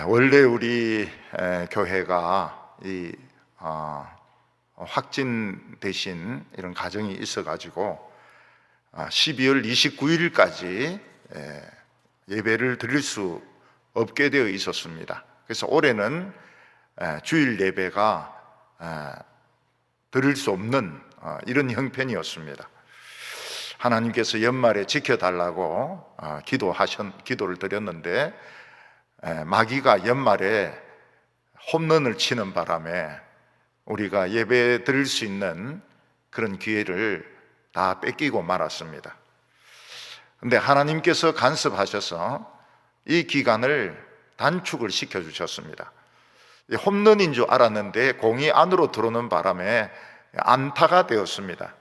원래 우리 교회가 확진 대신 이런 가정이 있어가지고 12월 29일까지 예배를 드릴 수 없게 되어 있었습니다. 그래서 올해는 주일 예배가 드릴 수 없는 이런 형편이었습니다. 하나님께서 연말에 지켜달라고 기도를 드렸는데 마귀가 연말에 홈런을 치는 바람에 우리가 예배 드릴 수 있는 그런 기회를 다 뺏기고 말았습니다. 그런데 하나님께서 간섭하셔서 이 기간을 단축을 시켜주셨습니다. 홈런인 줄 알았는데 공이 안으로 들어오는 바람에 안타가 되었습니다.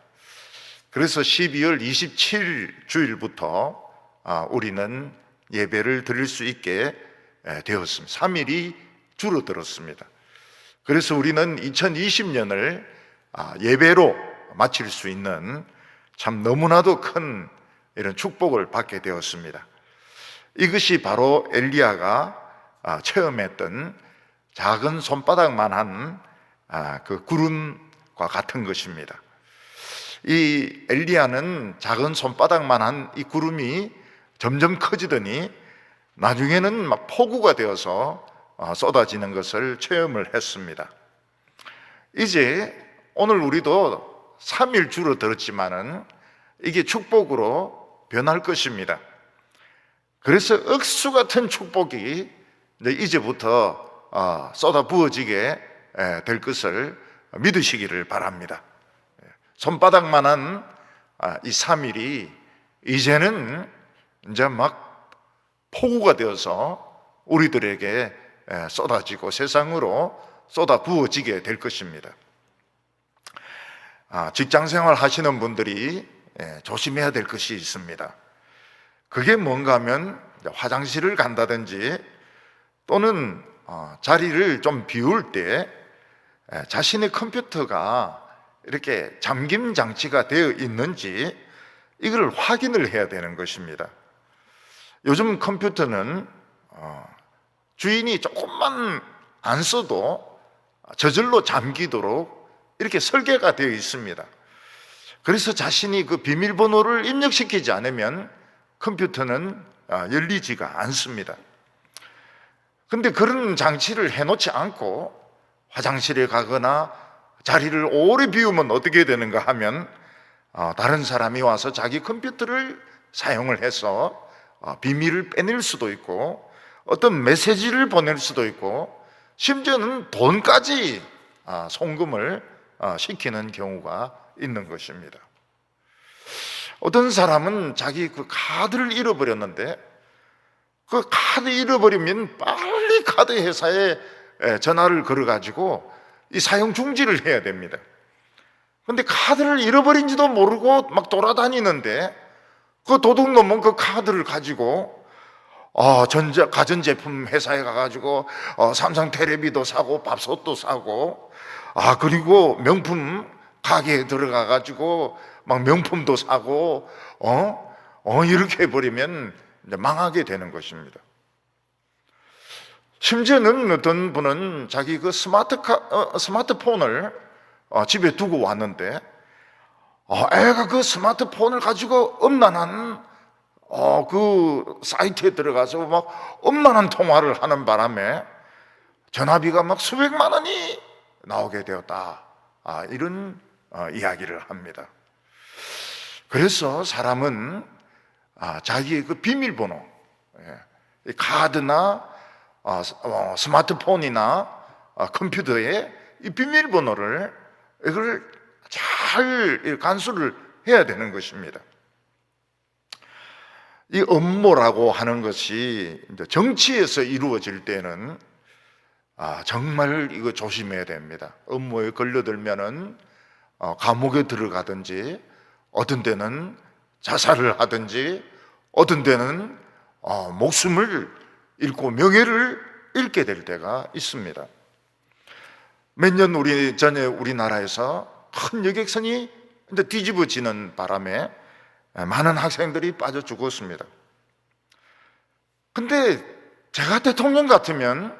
그래서 12월 27일 주일부터 우리는 예배를 드릴 수 있게 되었습니다. 3일이 줄어들었습니다. 그래서 우리는 2020년을 예배로 마칠 수 있는 참 너무나도 큰 이런 축복을 받게 되었습니다. 이것이 바로 엘리야가 체험했던 작은 손바닥만한 그 구름과 같은 것입니다. 이 엘리야는 작은 손바닥만한 이 구름이 점점 커지더니 나중에는 막 폭우가 되어서 쏟아지는 것을 체험을 했습니다. 이제 오늘 우리도 3일 줄어들었지만은 이게 축복으로 변할 것입니다. 그래서 억수 같은 축복이 이제부터 쏟아 부어지게 될 것을 믿으시기를 바랍니다. 손바닥만한 이 3일이 이제는 이제 막 폭우가 되어서 우리들에게 쏟아지고 세상으로 쏟아 부어지게 될 것입니다. 직장생활 하시는 분들이 조심해야 될 것이 있습니다. 그게 뭔가 하면 화장실을 간다든지 또는 자리를 좀 비울 때 자신의 컴퓨터가 이렇게 잠김 장치가 되어 있는지 이걸 확인을 해야 되는 것입니다. 요즘 컴퓨터는 주인이 조금만 안 써도 저절로 잠기도록 이렇게 설계가 되어 있습니다. 그래서 자신이 그 비밀번호를 입력시키지 않으면 컴퓨터는 열리지가 않습니다. 근데 그런 장치를 해놓지 않고 화장실에 가거나 자리를 오래 비우면 어떻게 되는가 하면 다른 사람이 와서 자기 컴퓨터를 사용을 해서 비밀을 빼낼 수도 있고 어떤 메시지를 보낼 수도 있고 심지어는 돈까지 송금을 시키는 경우가 있는 것입니다. 어떤 사람은 자기 그 카드를 잃어버렸는데 그 카드 잃어버리면 빨리 카드 회사에 전화를 걸어가지고 이 사용 중지를 해야 됩니다. 그런데 카드를 잃어버린지도 모르고 막 돌아다니는데 그 도둑놈은 그 카드를 가지고 가전제품 회사에 가가지고 삼성 텔레비도 사고 밥솥도 사고 그리고 명품 가게에 들어가가지고 막 명품도 사고 이렇게 해버리면 이제 망하게 되는 것입니다. 심지어는 어떤 분은 자기 그 스마트폰을 집에 두고 왔는데 애가 그 스마트폰을 가지고 엄란한 그 사이트에 들어가서 막 엄란한 통화를 하는 바람에 전화비가 막 수백만 원이 나오게 되었다. 이런 이야기를 합니다. 그래서 사람은 자기의 그 비밀번호, 카드나 스마트폰이나 컴퓨터에 이 비밀번호를 이걸 잘 간수를 해야 되는 것입니다. 이 업무라고 하는 것이 정치에서 이루어질 때는 정말 이거 조심해야 됩니다. 업무에 걸려들면은 감옥에 들어가든지 어떤 데는 자살을 하든지 어떤 데는 목숨을 잃고 명예를 잃게 될 때가 있습니다. 몇 년 전에 우리나라에서 큰 여객선이 뒤집어지는 바람에 많은 학생들이 빠져 죽었습니다. 근데 제가 대통령 같으면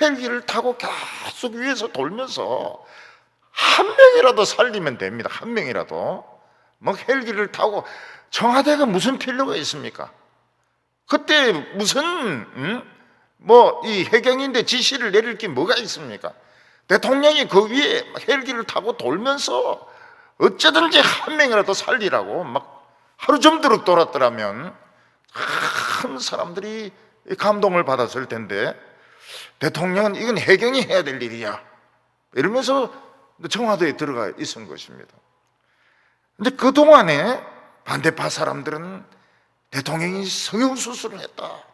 헬기를 타고 계속 위에서 돌면서 한 명이라도 살리면 됩니다. 한 명이라도. 뭐 헬기를 타고, 청와대가 무슨 필요가 있습니까? 그때 무슨 뭐 이 해경인데 지시를 내릴 게 뭐가 있습니까? 대통령이 그 위에 헬기를 타고 돌면서 어쩌든지 한 명이라도 살리라고 막 하루 종도록 돌았더라면 큰 사람들이 감동을 받았을 텐데, 대통령은 이건 해경이 해야 될 일이야 이러면서 청와대에 들어가 있은 것입니다. 근데 그동안에 반대파 사람들은 대통령이 성형수술을 했다,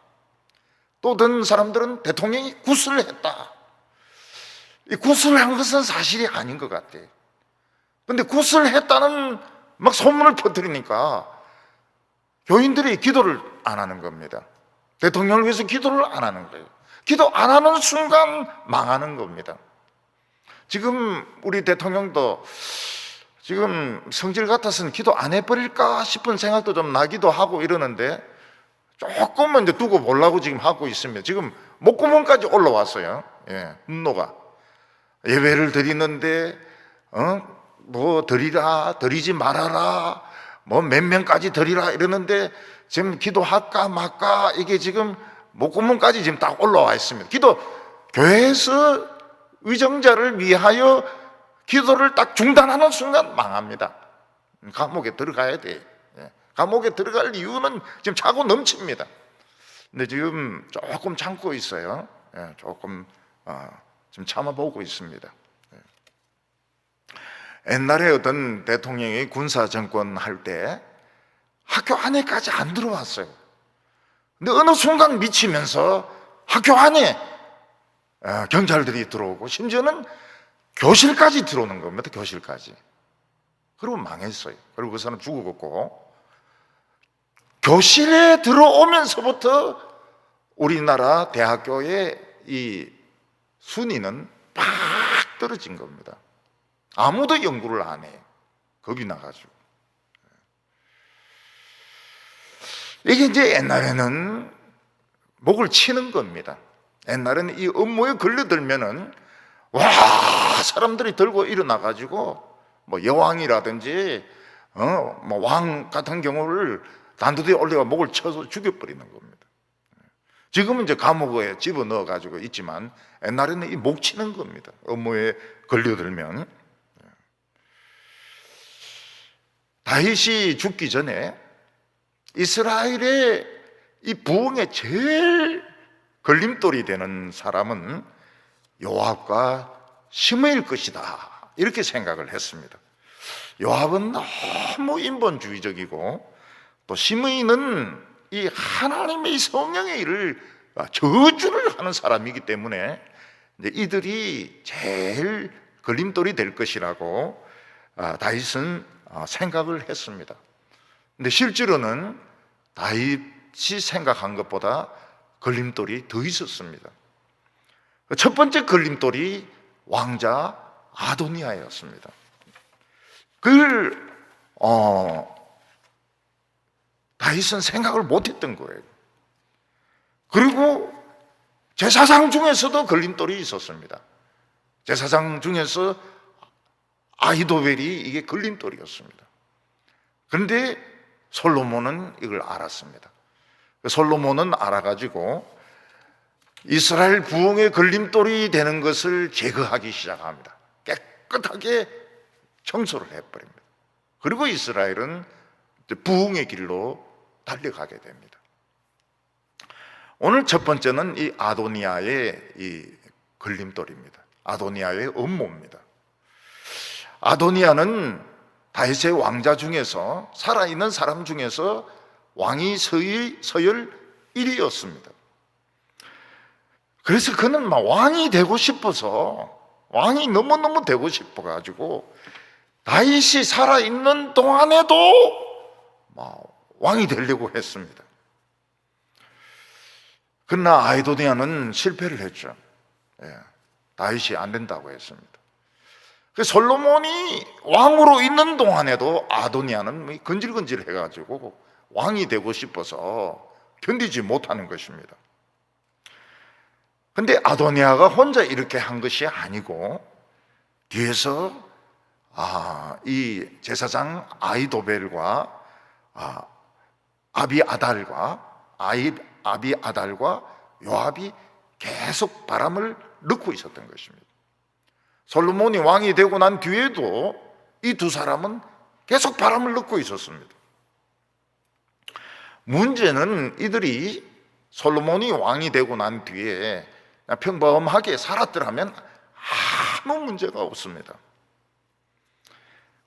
또 어떤 사람들은 대통령이 구슬을 했다. 이 구슬을 한 것은 사실이 아닌 것 같아. 근데 구슬을 했다는 막 소문을 퍼뜨리니까 교인들이 기도를 안 하는 겁니다. 대통령을 위해서 기도를 안 하는 거예요. 기도 안 하는 순간 망하는 겁니다. 지금 우리 대통령도 지금 성질 같아서는 기도 안 해버릴까 싶은 생각도 좀 나기도 하고 이러는데, 조금만 이제 두고 보려고 지금 하고 있습니다. 지금 목구멍까지 올라왔어요. 예, 분노가. 예배를 드리는데 뭐 드리라, 드리지 말아라, 뭐 몇 명까지 드리라 이러는데 지금 기도할까 말까 이게 지금 목구멍까지 지금 딱 올라와 있습니다. 교회에서 의정자를 위하여 기도를 딱 중단하는 순간 망합니다. 감옥에 들어가야 돼. 감옥에 들어갈 이유는 지금 차고 넘칩니다. 근데 지금 조금 참고 있어요. 조금 지금 참아보고 있습니다. 옛날에 어떤 대통령이 군사정권 할 때 학교 안에까지 안 들어왔어요. 근데 어느 순간 미치면서 학교 안에 경찰들이 들어오고, 심지어는 교실까지 들어오는 겁니다. 교실까지. 그리고 망했어요. 그리고 그 사람 죽었고, 교실에 들어오면서부터 우리나라 대학교의 이 순위는 팍 떨어진 겁니다. 아무도 연구를 안 해요. 겁이 나가지고. 이게 이제 옛날에는 목을 치는 겁니다. 옛날에는 이 업무에 걸려들면은 와, 사람들이 들고 일어나가지고 뭐 여왕이라든지 뭐 왕 같은 경우를 단두대에 올려가 목을 쳐서 죽여버리는 겁니다. 지금은 이제 감옥에 집어넣어가지고 있지만 옛날에는 이 목 치는 겁니다. 업무에 걸려들면. 다윗이 죽기 전에 이스라엘의 이 부흥에 제일 걸림돌이 되는 사람은 요압과 시므일 것이다, 이렇게 생각을 했습니다. 요압은 너무 인본주의적이고, 또 시므이는 이 하나님의 성령의 일을 저주를 하는 사람이기 때문에 이제 이들이 제일 걸림돌이 될 것이라고 다윗은 생각을 했습니다. 근데 실제로는 다윗이 생각한 것보다 걸림돌이 더 있었습니다. 첫 번째 걸림돌이 왕자 아도니아였습니다. 그걸 다윗은 생각을 못했던 거예요. 그리고 제사장 중에서도 걸림돌이 있었습니다. 제사장 중에서 아히도벨이 이게 걸림돌이었습니다. 그런데 솔로몬은 이걸 알았습니다. 솔로몬은 알아가지고 이스라엘 부흥의 걸림돌이 되는 것을 제거하기 시작합니다. 깨끗하게 청소를 해버립니다. 그리고 이스라엘은 부흥의 길로 달려가게 됩니다. 오늘 첫 번째는 이 아도니아의 이 걸림돌입니다. 아도니아의 음모입니다. 아도니아는 다윗의 왕자 중에서, 살아있는 사람 중에서 왕이 서열 1위였습니다. 그래서 그는 막 왕이 되고 싶어서, 왕이 너무너무 되고 싶어가지고 다윗이 살아있는 동안에도 막 왕이 되려고 했습니다. 그러나 아도니아는 실패를 했죠. 다윗이 안 된다고 했습니다. 솔로몬이 왕으로 있는 동안에도 아도니아는 건질건질 해가지고 왕이 되고 싶어서 견디지 못하는 것입니다. 근데 아도니아가 혼자 이렇게 한 것이 아니고 뒤에서 이 제사장 아이도벨과 아비아달과 요압이 계속 바람을 넣고 있었던 것입니다. 솔로몬이 왕이 되고 난 뒤에도 이 두 사람은 계속 바람을 넣고 있었습니다. 문제는 이들이 솔로몬이 왕이 되고 난 뒤에 평범하게 살았더라면 아무 문제가 없습니다.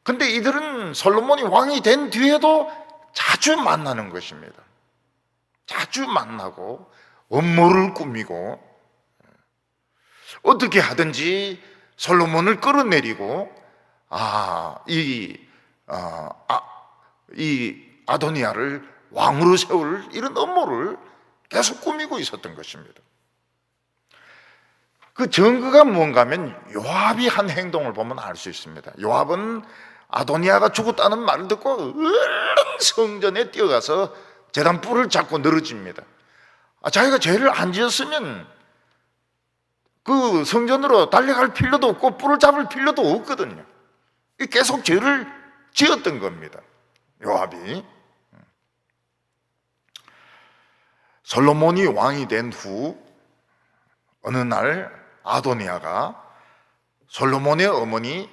근데 이들은 솔로몬이 왕이 된 뒤에도 자주 만나는 것입니다. 자주 만나고 음모를 꾸미고 어떻게 하든지 솔로몬을 끌어내리고 이 아도니아를 왕으로 세울 이런 음모를 계속 꾸미고 있었던 것입니다. 그 증거가 무언가 하면 요압이 한 행동을 보면 알 수 있습니다. 요압은 아도니아가 죽었다는 말을 듣고 얼른 성전에 뛰어가서 제단 뿔을 잡고 늘어집니다. 자기가 죄를 안 지었으면 그 성전으로 달려갈 필요도 없고 뿔을 잡을 필요도 없거든요. 계속 죄를 지었던 겁니다. 요압이. 솔로몬이 왕이 된 후 어느 날 아도니아가 솔로몬의 어머니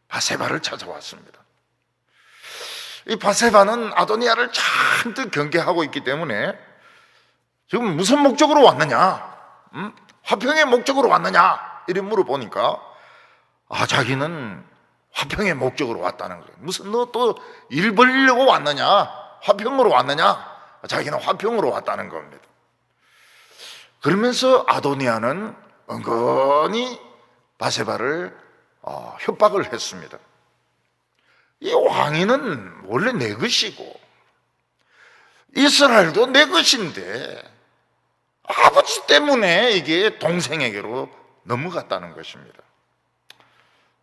바세바를 찾아왔습니다. 이 바세바는 아도니아를 잔뜩 경계하고 있기 때문에 지금 무슨 목적으로 왔느냐? 화평의 목적으로 왔느냐? 이래 물어보니까 자기는 화평의 목적으로 왔다는 거예요. 무슨 너 또 일 벌리려고 왔느냐? 화평으로 왔느냐? 자기는 화평으로 왔다는 겁니다. 그러면서 아도니아는 은근히 바세바를 협박을 했습니다. 이 왕위는 원래 내 것이고 이스라엘도 내 것인데 아버지 때문에 이게 동생에게로 넘어갔다는 것입니다.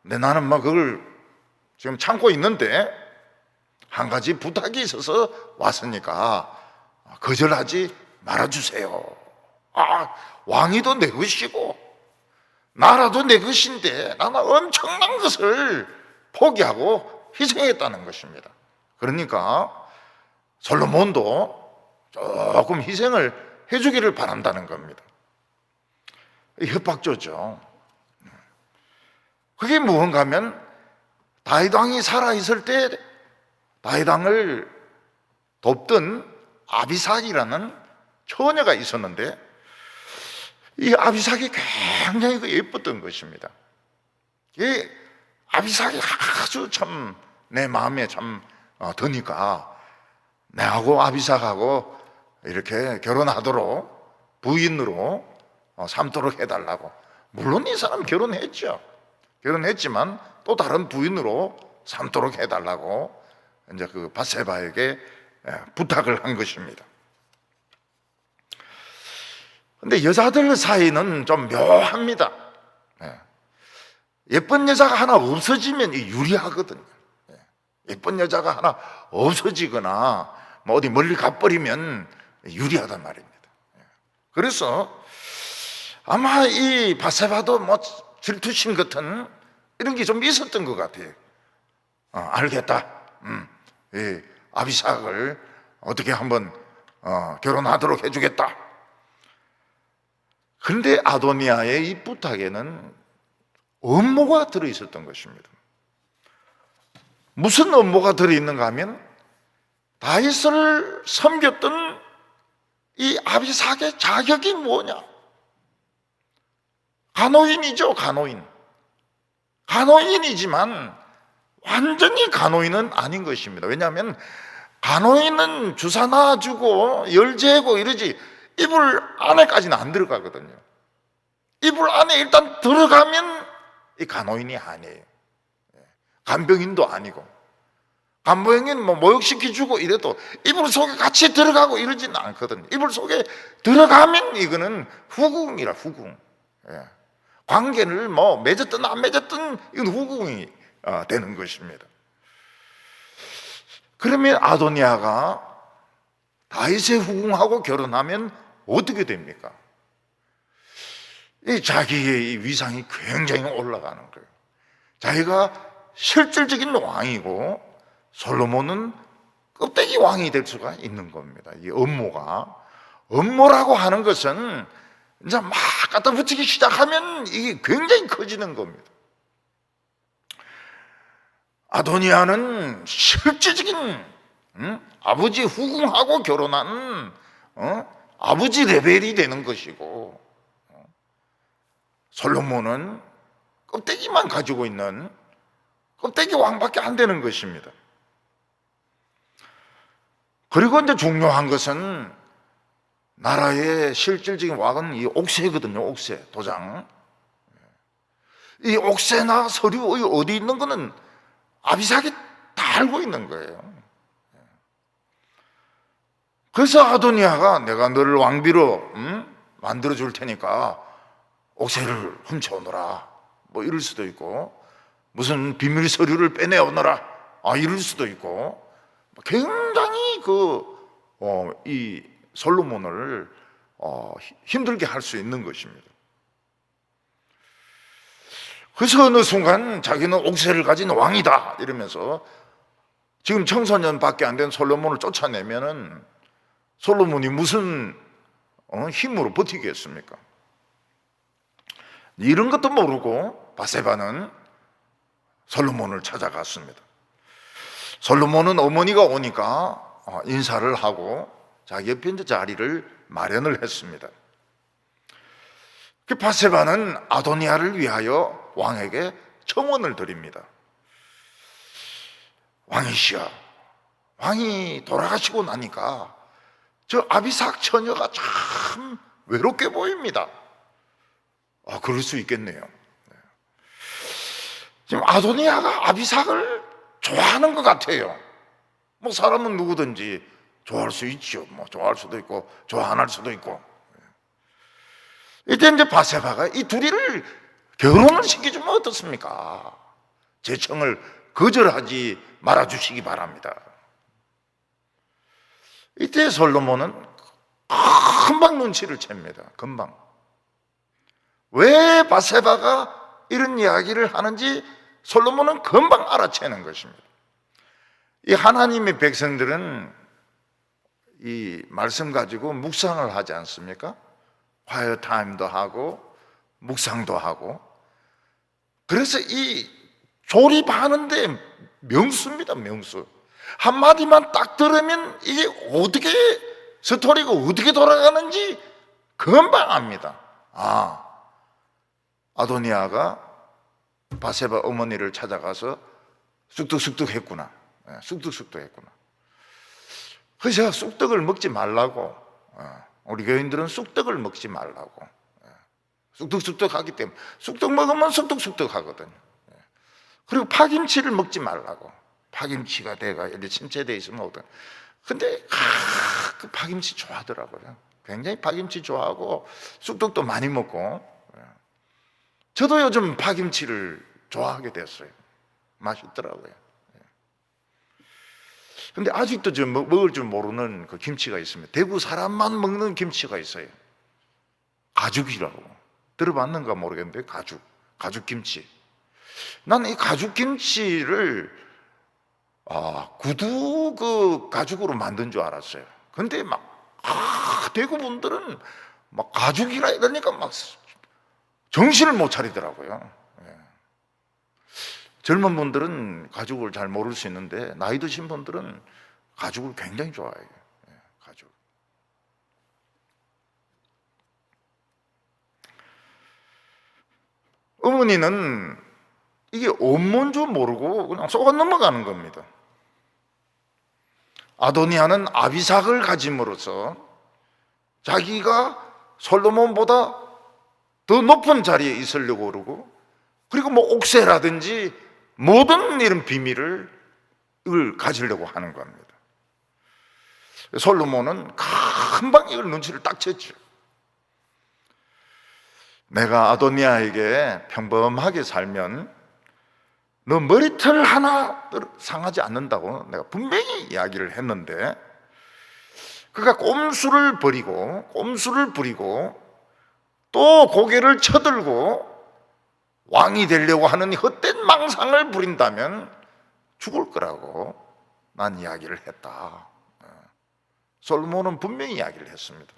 근데 나는 그걸 지금 참고 있는데 한 가지 부탁이 있어서 왔으니까 거절하지 말아주세요. 왕위도 내 것이고 나라도 내 것인데 나는 엄청난 것을 포기하고 희생했다는 것입니다. 그러니까 솔로몬도 조금 희생을 해주기를 바란다는 겁니다. 협박조죠. 그게 무언가 하면 다윗 왕이 살아있을 때 다윗 왕을 돕던 아비삭이라는 처녀가 있었는데 이 아비삭이 굉장히 예뻤던 것입니다. 이 아비삭이 아주 참 내 마음에 참 드니까 내하고 아비삭하고 이렇게 결혼하도록 부인으로 삼도록 해달라고. 물론 이 사람 결혼했지만 또 다른 부인으로 삼도록 해달라고 이제 그 바세바에게 부탁을 한 것입니다. 근데 여자들 사이는 좀 묘합니다. 예쁜 여자가 하나 없어지면 유리하거든요. 예쁜 여자가 하나 없어지거나 어디 멀리 가버리면 유리하단 말입니다. 그래서 아마 이 바세바도 질투심 같은 이런 게 좀 있었던 것 같아요. 알겠다. 이 아비삭을 어떻게 한번 결혼하도록 해주겠다. 그런데 아도니아의 이 부탁에는 음모가 들어있었던 것입니다. 무슨 음모가 들어있는가 하면 다윗을 섬겼던 이 아비삭의 자격이 뭐냐? 간호인이죠, 간호인. 간호인이지만 완전히 간호인은 아닌 것입니다. 왜냐하면 간호인은 주사 놔주고 열 재고 이러지 이불 안에까지는 안 들어가거든요. 이불 안에 일단 들어가면 이 간호인이 아니에요. 간병인도 아니고 간병인 모욕시켜주고 이래도 이불 속에 같이 들어가고 이러지는 않거든요. 이불 속에 들어가면 이거는 후궁이라 후궁. 관계를 맺었든 안 맺었든 이건 후궁이 되는 것입니다. 그러면 아도니아가 다윗의 후궁하고 결혼하면 어떻게 됩니까? 이 자기의 이 위상이 굉장히 올라가는 거예요. 자기가 실질적인 왕이고 솔로몬은 껍데기 왕이 될 수가 있는 겁니다. 이 업무라고 하는 것은 이제 막 갖다 붙이기 시작하면 이게 굉장히 커지는 겁니다. 아도니아는 실질적인 아버지 후궁하고 결혼한 아버지 레벨이 되는 것이고, 솔로몬은 껍데기만 가지고 있는 껍데기 왕밖에 안 되는 것입니다. 그리고 이제 중요한 것은 나라의 실질적인 왕은 이 옥새거든요. 옥새, 도장. 이 옥새나 서류 어디 있는 거는 아비삭이 다 알고 있는 거예요. 그래서 아도니아가 내가 너를 왕비로 만들어 줄 테니까 옥새를 훔쳐오너라, 뭐 이럴 수도 있고, 무슨 비밀 서류를 빼내오너라, 이럴 수도 있고, 굉장히 이 솔로몬을 힘들게 할 수 있는 것입니다. 그래서 어느 순간 자기는 옥새를 가진 왕이다 이러면서 지금 청소년밖에 안 된 솔로몬을 쫓아내면은 솔로몬이 무슨 힘으로 버티겠습니까? 이런 것도 모르고 바세바는 솔로몬을 찾아갔습니다. 솔로몬은 어머니가 오니까 인사를 하고 자기 옆에 이제 자리를 마련을 했습니다. 그 바세바는 아도니아를 위하여 왕에게 청원을 드립니다. 왕이시여, 왕이 돌아가시고 나니까 저 아비삭 처녀가 참 외롭게 보입니다. 그럴 수 있겠네요. 지금 아도니아가 아비삭을 좋아하는 것 같아요. 뭐 사람은 누구든지 좋아할 수 있죠. 뭐 좋아할 수도 있고 좋아 안 할 수도 있고. 이때 이제 바세바가 이 둘이를 결혼을 시켜주면 어떻습니까? 제 청을 거절하지 말아주시기 바랍니다. 이때 솔로몬은 금방 눈치를 챕니다. 금방. 왜 바세바가 이런 이야기를 하는지 솔로몬은 금방 알아채는 것입니다. 이 하나님의 백성들은 이 말씀 가지고 묵상을 하지 않습니까? 화요 타임도 하고 묵상도 하고. 그래서 이 조립하는데 명수입니다. 명수. 한마디만 딱 들으면 이게 어떻게 스토리가 어떻게 돌아가는지 금방 압니다. 아도니아가 바세바 어머니를 찾아가서 쑥득쑥득 했구나. 쑥득쑥득 했구나. 그래서 제가 쑥떡을 먹지 말라고, 우리 교인들은 쑥떡을 먹지 말라고, 쑥떡쑥떡 하기 때문에 쑥떡 먹으면 쑥떡쑥떡 하거든요. 그리고 파김치를 먹지 말라고, 파김치가 내가 이렇게 침체되어 있으면 오든. 근데 그 파김치 좋아하더라고요. 굉장히 파김치 좋아하고 쑥떡도 많이 먹고. 저도 요즘 파김치를 좋아하게 됐어요. 맛있더라고요. 근데 아직도 저 먹을 줄 모르는 그 김치가 있습니다. 대구 사람만 먹는 김치가 있어요. 가죽이라고. 들어봤는가 모르겠는데 가죽김치. 나는 이 가죽김치를 구두 그 가죽으로 만든 줄 알았어요. 근데 대구 분들은 막 가죽이라 이러니까 막 정신을 못 차리더라고요. 젊은 분들은 가죽을 잘 모를 수 있는데 나이 드신 분들은 가죽을 굉장히 좋아해요. 가죽. 어머니는 이게 업무인 줄 모르고 그냥 쏘아 넘어가는 겁니다. 아도니아는 아비삭을 가짐으로써 자기가 솔로몬보다 더 높은 자리에 있으려고 그러고, 그리고 뭐 옥새라든지 모든 이런 비밀을 가지려고 하는 겁니다. 솔로몬은 금방 이걸 눈치를 딱 챘죠. 내가 아도니아에게 평범하게 살면 너 머리털 하나 상하지 않는다고 내가 분명히 이야기를 했는데, 그가 꼼수를 부리고 또 고개를 쳐들고 왕이 되려고 하는 헛된 망상을 부린다면 죽을 거라고 난 이야기를 했다. 솔로몬은 분명히 이야기를 했습니다.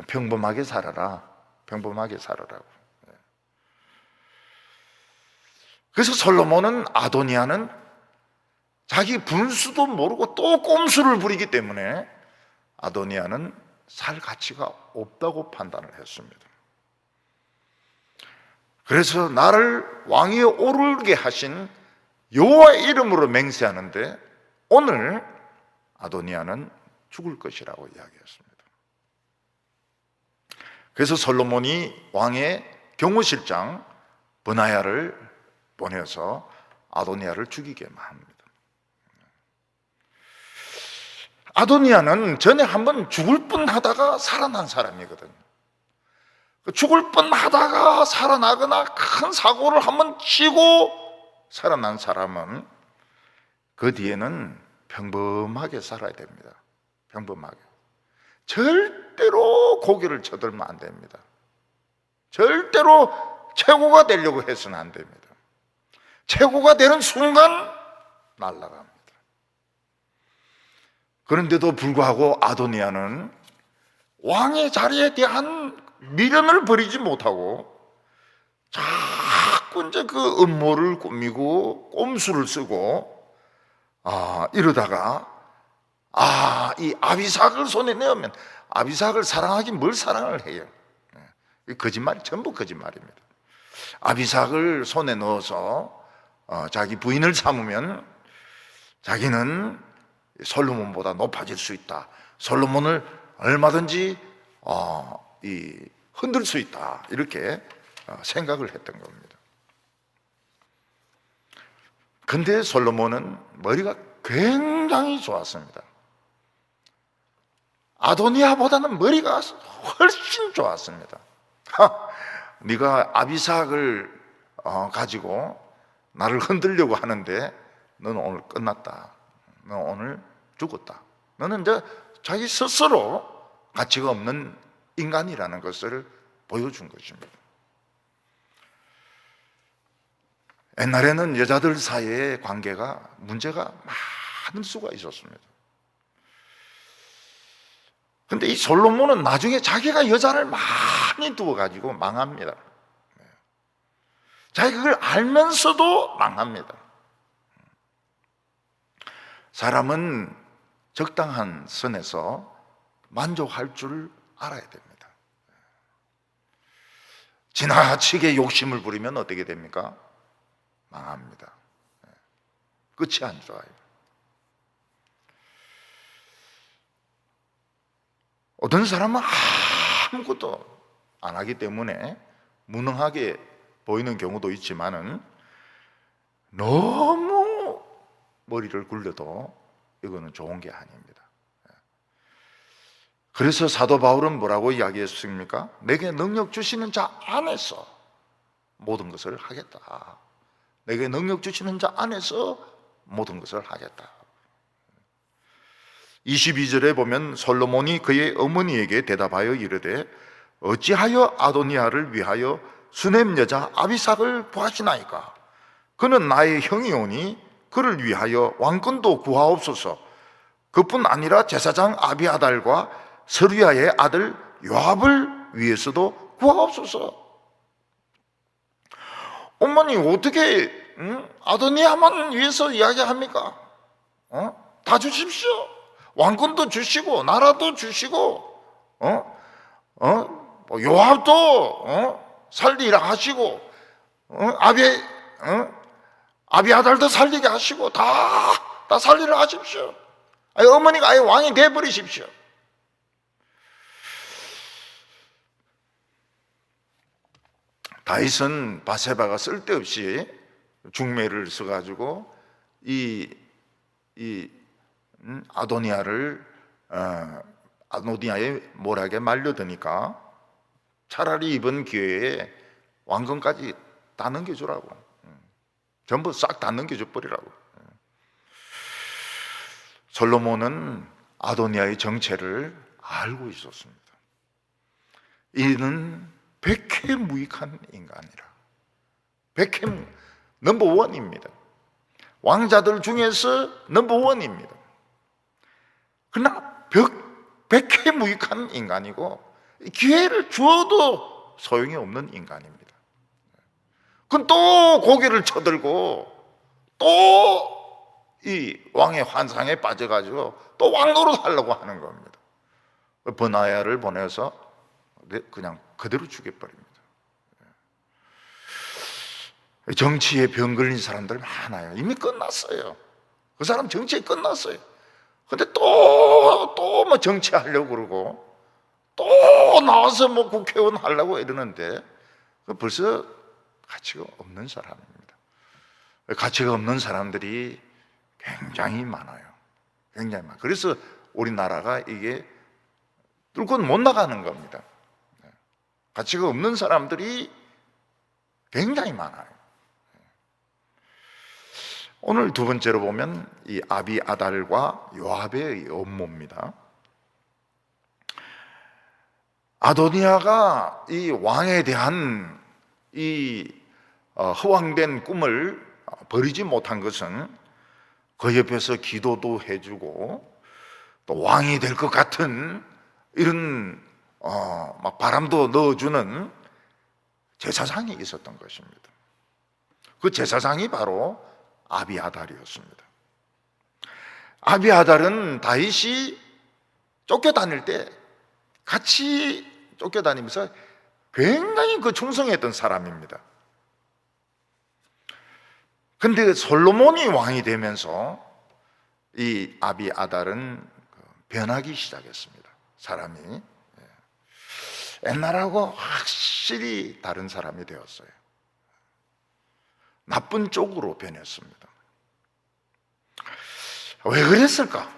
평범하게 살아라. 평범하게 살아라고. 그래서 솔로몬은, 아도니아는 자기 분수도 모르고 또 꼼수를 부리기 때문에 아도니아는 살 가치가 없다고 판단을 했습니다. 그래서 나를 왕위에 오르게 하신 여호와의 이름으로 맹세하는데 오늘 아도니아는 죽을 것이라고 이야기했습니다. 그래서 솔로몬이 왕의 경호실장 브나야를 보내서 아도니아를 죽이게만 합니다. 아도니아는 전에 한번 죽을 뻔하다가 살아난 사람이거든요. 죽을 뻔하다가 살아나거나 큰 사고를 한번 치고 살아난 사람은 그 뒤에는 평범하게 살아야 됩니다. 평범하게. 절대로 고개를 쳐들면 안 됩니다. 절대로 최고가 되려고 해서는 안 됩니다. 최고가 되는 순간 날아갑니다. 그런데도 불구하고 아도니아는 왕의 자리에 대한 미련을 버리지 못하고 자꾸 이제 그 음모를 꾸미고 꼼수를 쓰고 이러다가 이 아비삭을 손에 넣으면, 아비삭을 사랑하긴 뭘 사랑을 해요. 거짓말, 전부 거짓말입니다. 아비삭을 손에 넣어서 자기 부인을 삼으면 자기는 솔로몬보다 높아질 수 있다. 솔로몬을 얼마든지 흔들 수 있다. 이렇게 생각을 했던 겁니다. 근데 솔로몬은 머리가 굉장히 좋았습니다. 아도니아보다는 머리가 훨씬 좋았습니다. 네가 아비삭을 가지고 나를 흔들려고 하는데 너는 오늘 끝났다. 너는 오늘 죽었다. 너는 이제 자기 스스로 가치가 없는 인간이라는 것을 보여준 것입니다. 옛날에는 여자들 사이의 관계가 문제가 많을 수가 있었습니다. 근데 이 솔로몬은 나중에 자기가 여자를 많이 두어가지고 망합니다. 자기가 그걸 알면서도 망합니다. 사람은 적당한 선에서 만족할 줄 알아야 됩니다. 지나치게 욕심을 부리면 어떻게 됩니까? 망합니다. 끝이 안 좋아요. 어떤 사람은 아무것도 안 하기 때문에 무능하게 보이는 경우도 있지만은 너무 머리를 굴려도 이거는 좋은 게 아닙니다. 그래서 사도 바울은 뭐라고 이야기했습니까? 내게 능력 주시는 자 안에서 모든 것을 하겠다. 내게 능력 주시는 자 안에서 모든 것을 하겠다. 22절에 보면 솔로몬이 그의 어머니에게 대답하여 이르되 어찌하여 아도니아를 위하여 수넴 여자 아비삭을 구하시나이까? 그는 나의 형이오니 그를 위하여 왕권도 구하옵소서. 그뿐 아니라 제사장 아비아달과 서루야의 아들 요압을 위해서도 구하옵소서. 어머니 어떻게 아도니아만 위해서 이야기합니까? 다 주십시오. 왕권도 주시고 나라도 주시고 요압도 살리라 하시고 아비아달도 살리게 하시고 다 살리라 하십시오. 어머니가 아예 왕이 돼버리십시오. 다윗은 바세바가 쓸데없이 중매를 써가지고 아도니아의 모락에 말려드니까 차라리 이번 기회에 왕권까지 다 넘겨주라고, 전부 싹 다 넘겨줘 버리라고. 솔로몬은 아도니아의 정체를 알고 있었습니다. 이는 백해무익한 인간이라. 넘버원입니다. 왕자들 중에서 넘버원입니다. 그러나 백해무익한 인간이고 기회를 주어도 소용이 없는 인간입니다. 그건 또 고개를 쳐들고 또 이 왕의 환상에 빠져가지고 또 왕노릇 하려고 하는 겁니다. 버나야를 보내서 그냥 그대로 죽여버립니다. 정치에 병 걸린 사람들 많아요. 이미 끝났어요. 그 사람 정치에 끝났어요. 근데 또 뭐 정치하려고 그러고 또 나와서 뭐 국회의원 하려고 이러는데 벌써 가치가 없는 사람입니다. 가치가 없는 사람들이 굉장히 많아요. 굉장히 많아요. 그래서 우리나라가 이게 뚫고 못 나가는 겁니다. 가치가 없는 사람들이 굉장히 많아요. 오늘 두 번째로 보면 이 아비아달과 요압의 업무입니다. 아도니아가 이 왕에 대한 이 허황된 꿈을 버리지 못한 것은 그 옆에서 기도도 해주고 또 왕이 될 것 같은 이런 막 바람도 넣어주는 제사장이 있었던 것입니다. 그 제사장이 바로 아비아달이었습니다. 아비아달은 다윗이 쫓겨다닐 때 같이 쫓겨다니면서 굉장히 그 충성했던 사람입니다. 근데 솔로몬이 왕이 되면서 이 아비아달은 변하기 시작했습니다. 사람이 옛날하고 확실히 다른 사람이 되었어요. 나쁜 쪽으로 변했습니다. 왜 그랬을까?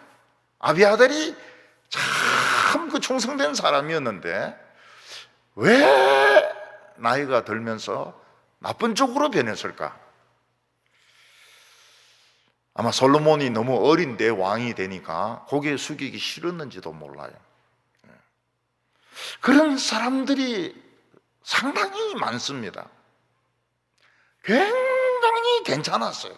아비아달이 참 그 충성된 사람이었는데 왜 나이가 들면서 나쁜 쪽으로 변했을까? 아마 솔로몬이 너무 어린데 왕이 되니까 고개 숙이기 싫었는지도 몰라요. 그런 사람들이 상당히 많습니다. 굉장히 괜찮았어요.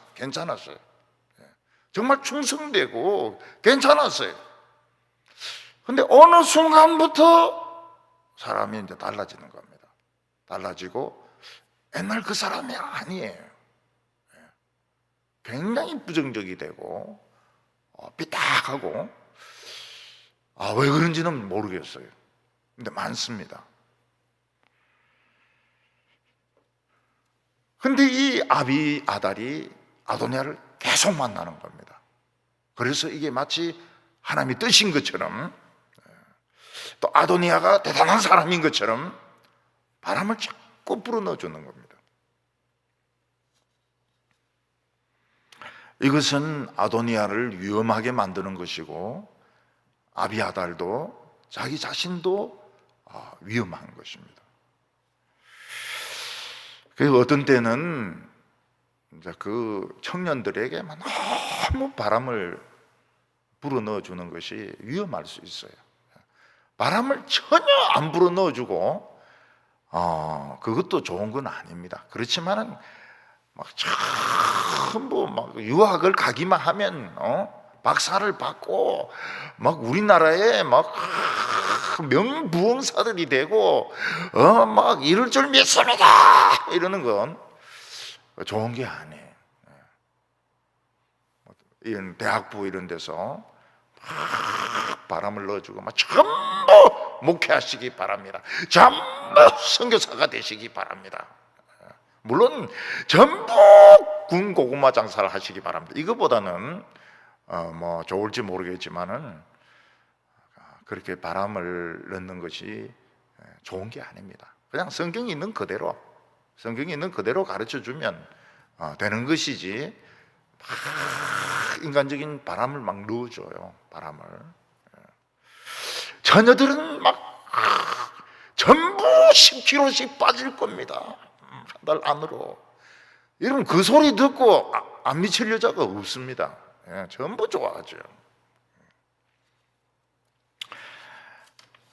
정말 충성되고 괜찮았어요. 근데 어느 순간부터 사람이 이제 달라지는 겁니다. 달라지고 옛날 그 사람이 아니에요. 굉장히 부정적이 되고 삐딱하고 왜 그런지는 모르겠어요. 근데 많습니다. 근데 이 아비아달이 아도니아를 계속 만나는 겁니다. 그래서 이게 마치 하나님의 뜻인 것처럼 또 아도니아가 대단한 사람인 것처럼 바람을 자꾸 불어넣어 주는 겁니다. 이것은 아도니아를 위험하게 만드는 것이고 아비아달도 자기 자신도 위험한 것입니다. 그래서 어떤 때는 이제 그 청년들에게 너무 바람을 불어넣어 주는 것이 위험할 수 있어요. 바람을 전혀 안 불어넣어 주고 그것도 좋은 건 아닙니다. 그렇지만은 막 전부 막 유학을 가기만 하면 박사를 받고 막 우리나라에 막 명부흥사들이 되고 막 이럴 줄 믿습니다 이러는 건 좋은 게 아니에요. 이런 대학부 이런 데서 막 바람을 넣어주고 막 전부 목회하시기 바랍니다. 전부 선교사가 되시기 바랍니다. 물론 전부 군고구마 장사를 하시기 바랍니다. 이거보다는 뭐 좋을지 모르겠지만은 그렇게 바람을 넣는 것이 좋은 게 아닙니다. 그냥 성경이 있는 그대로 가르쳐 주면 되는 것이지 막 인간적인 바람을 막 넣어줘요. 바람을 자녀들은 막 전부 10kg씩 빠질 겁니다. 한 달 안으로. 여러분 그 소리 듣고 안 미칠 여자가 없습니다. 전부 좋아하죠.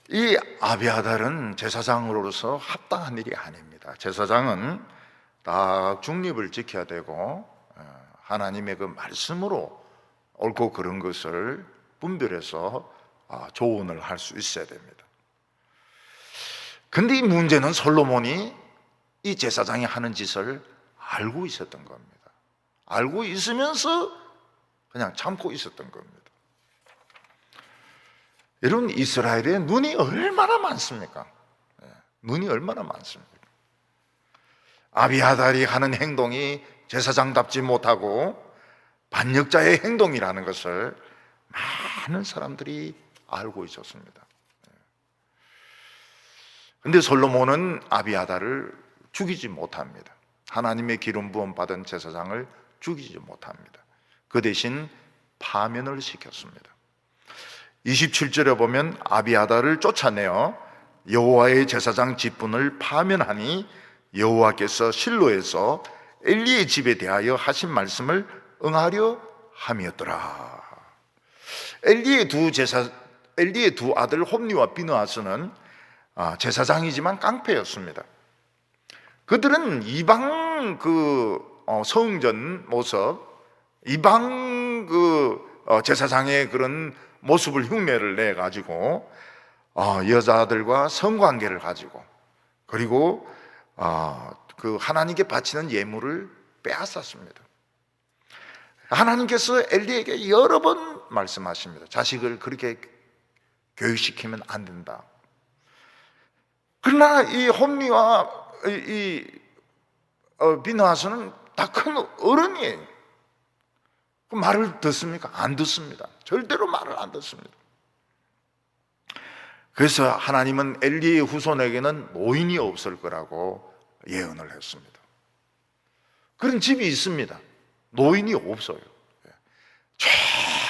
이 아비아달은 제사장으로서 합당한 일이 아닙니다. 제사장은 딱 중립을 지켜야 되고 하나님의 그 말씀으로 옳고 그른 것을 분별해서 조언을 할 수 있어야 됩니다. 근데 이 문제는 솔로몬이 이 제사장이 하는 짓을 알고 있었던 겁니다. 알고 있으면서 그냥 참고 있었던 겁니다. 여러분, 이스라엘에 눈이 얼마나 많습니까? 눈이 얼마나 많습니까? 아비아달이 하는 행동이 제사장답지 못하고 반역자의 행동이라는 것을 많은 사람들이 알고 있었습니다. 그런데 솔로몬은 아비아달을 죽이지 못합니다. 하나님의 기름 부음 받은 제사장을 죽이지 못합니다. 그 대신 파면을 시켰습니다. 27절에 보면 아비아달을 쫓아내어 여호와의 제사장 직분을 파면하니 여호와께서 실로에서 엘리의 집에 대하여 하신 말씀을 응하려 함이었더라. 엘리의 두 아들 홈리와 비느하스는 제사장이지만 깡패였습니다. 그들은 이방 성전 모습, 이방 제사장의 그런 모습을 흉내를 내 가지고 여자들과 성관계를 가지고, 그리고 그 하나님께 바치는 예물을 빼앗았습니다. 하나님께서 엘리에게 여러 번 말씀하십니다. 자식을 그렇게 교육시키면 안 된다. 그러나 이 홈리와 이 비느하스는 다 큰 어른이에요. 그 말을 듣습니까? 안 듣습니다. 절대로 말을 안 듣습니다. 그래서 하나님은 엘리의 후손에게는 노인이 없을 거라고 예언을 했습니다. 그런 집이 있습니다. 노인이 없어요.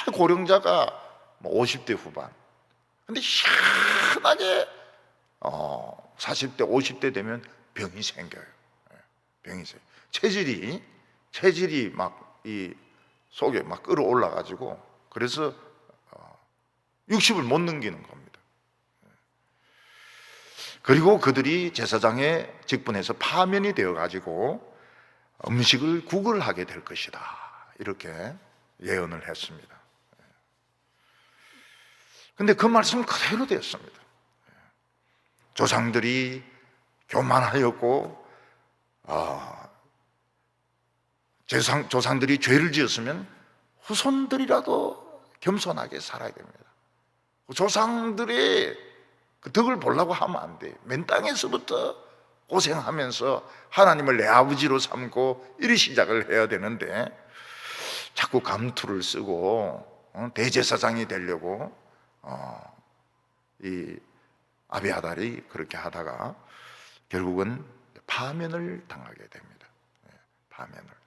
최고령자가 50대 후반. 근데 희한하게 40대, 50대 되면 병이 생겨요. 병이 생겨요. 체질이 막 이 속에 막 끌어올라 가지고, 그래서 60을 못 넘기는 겁니다. 그리고 그들이 제사장의 직분에서 파면이 되어 가지고 음식을 구걸하게 될 것이다, 이렇게 예언을 했습니다. 근데 그 말씀은 그대로 되었습니다. 조상들이 교만하였고 조상들이 죄를 지었으면 후손들이라도 겸손하게 살아야 됩니다. 조상들의 그 덕을 보려고 하면 안 돼요. 맨 땅에서부터 고생하면서 하나님을 내 아버지로 삼고 이리 시작을 해야 되는데, 자꾸 감투를 쓰고 대제사장이 되려고 이 아비아달이 그렇게 하다가 결국은 파면을 당하게 됩니다. 파면을.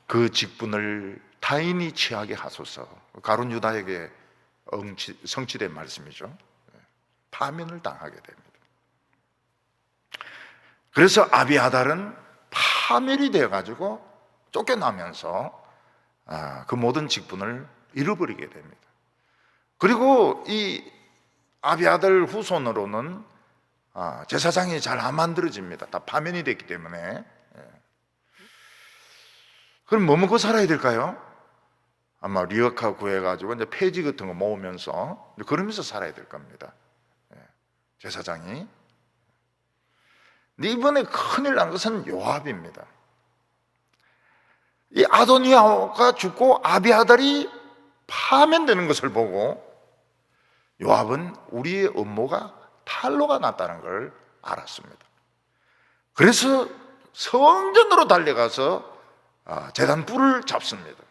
그 직분을 타인이 취하게 하소서. 가룟 유다에게 성취된 말씀이죠. 파면을 당하게 됩니다. 그래서 아비아달은 파멸이 되어가지고 쫓겨나면서 그 모든 직분을 잃어버리게 됩니다. 그리고 이 아비아달 후손으로는 제사장이 잘 안 만들어집니다. 다 파면이 됐기 때문에. 그럼 뭐 먹고 살아야 될까요? 아마 리어카 구해가지고 이제 폐지 같은 거 모으면서 그러면서 살아야 될 겁니다. 제사장이. 근데 이번에 큰일 난 것은 요압입니다. 이 아도니아가 죽고 아비아달이 파면되는 것을 보고 요압은 우리의 음모가 탄로가 났다는 걸 알았습니다. 그래서 성전으로 달려가서 제단 뿔을 잡습니다.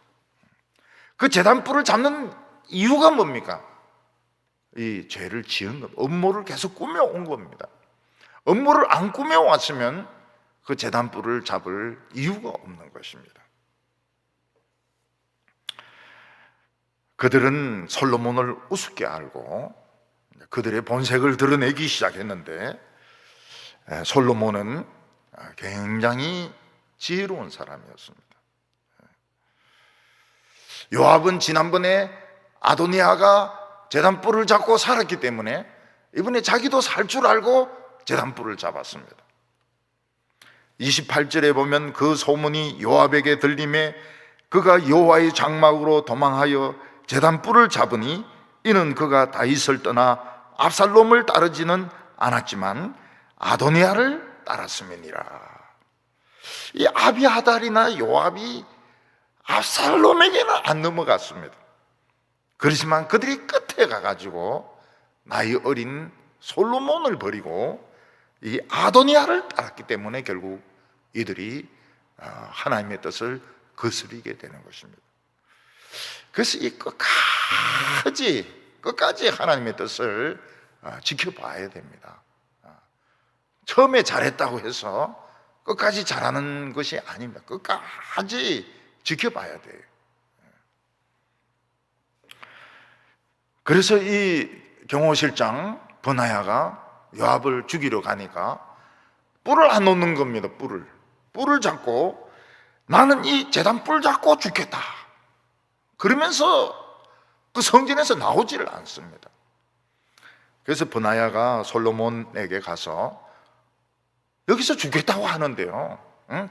그 제단 뿔을 잡는 이유가 뭡니까? 이 죄를 지은 것, 음모를 계속 꾸며온 겁니다. 음모를 안 꾸며왔으면 그 제단 뿔을 잡을 이유가 없는 것입니다. 그들은 솔로몬을 우습게 알고 그들의 본색을 드러내기 시작했는데, 솔로몬은 굉장히 지혜로운 사람이었습니다. 요압은 지난번에 아도니아가 제단불을 잡고 살았기 때문에 이번에 자기도 살 줄 알고 제단불을 잡았습니다. 28절에 보면 그 소문이 요압에게 들림에 그가 여호와의 장막으로 도망하여 제단불을 잡으니 이는 그가 다윗을 떠나 압살롬을 따르지는 않았지만 아도니아를 따랐음이니라. 이 아비아달이나 요압이 압살롬에게는 안 넘어갔습니다. 그렇지만 그들이 끝에 가가지고 나이 어린 솔로몬을 버리고 이 아도니아를 따랐기 때문에 결국 이들이 하나님의 뜻을 거스르게 되는 것입니다. 그래서 이 끝까지 하나님의 뜻을 지켜봐야 됩니다. 처음에 잘했다고 해서 끝까지 잘하는 것이 아닙니다. 끝까지 지켜봐야 돼요. 그래서 이 경호실장 버나야가 요압을 죽이러 가니까 뿔을 안 놓는 겁니다. 뿔을 잡고 나는 이 제단 뿔 잡고 죽겠다 그러면서 그 성전에서 나오지를 않습니다. 그래서 버나야가 솔로몬에게 가서 여기서 죽겠다고 하는데요,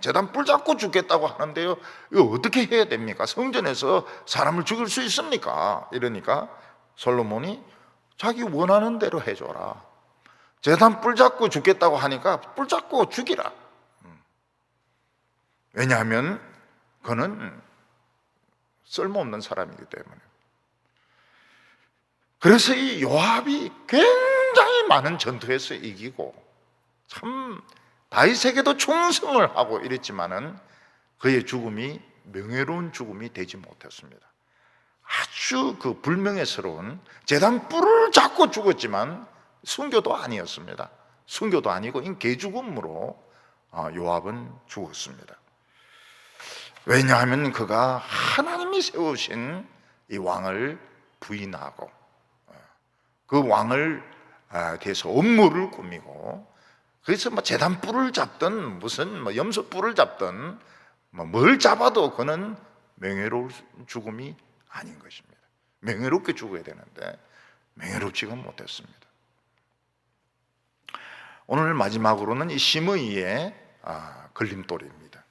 제단 뿔 잡고 죽겠다고 하는데요, 이거 어떻게 해야 됩니까? 성전에서 사람을 죽일 수 있습니까? 이러니까 솔로몬이 자기 원하는 대로 해줘라. 제단 뿔 잡고 죽겠다고 하니까 뿔 잡고 죽이라. 왜냐하면 그는 쓸모없는 사람이기 때문에. 그래서 이 요압이 굉장히 많은 전투에서 이기고 참 다윗에게도 충성을 하고 이랬지만은 그의 죽음이 명예로운 죽음이 되지 못했습니다. 아주 그 불명예스러운 제단 뿔을 잡고 죽었지만 순교도 아니었습니다. 순교도 아니고 개죽음으로 요압은 죽었습니다. 왜냐하면 그가 하나님이 세우신 이 왕을 부인하고 그 왕을 대해서 업무를 꾸미고, 그래서 제단 뿔을 잡든 무슨 염소 뿔을 잡든 뭘 잡아도 그는 명예로운 죽음이 아닌 것입니다. 명예롭게 죽어야 되는데 명예롭지가 못했습니다. 오늘 마지막으로는 이 시므이의 걸림돌입니다.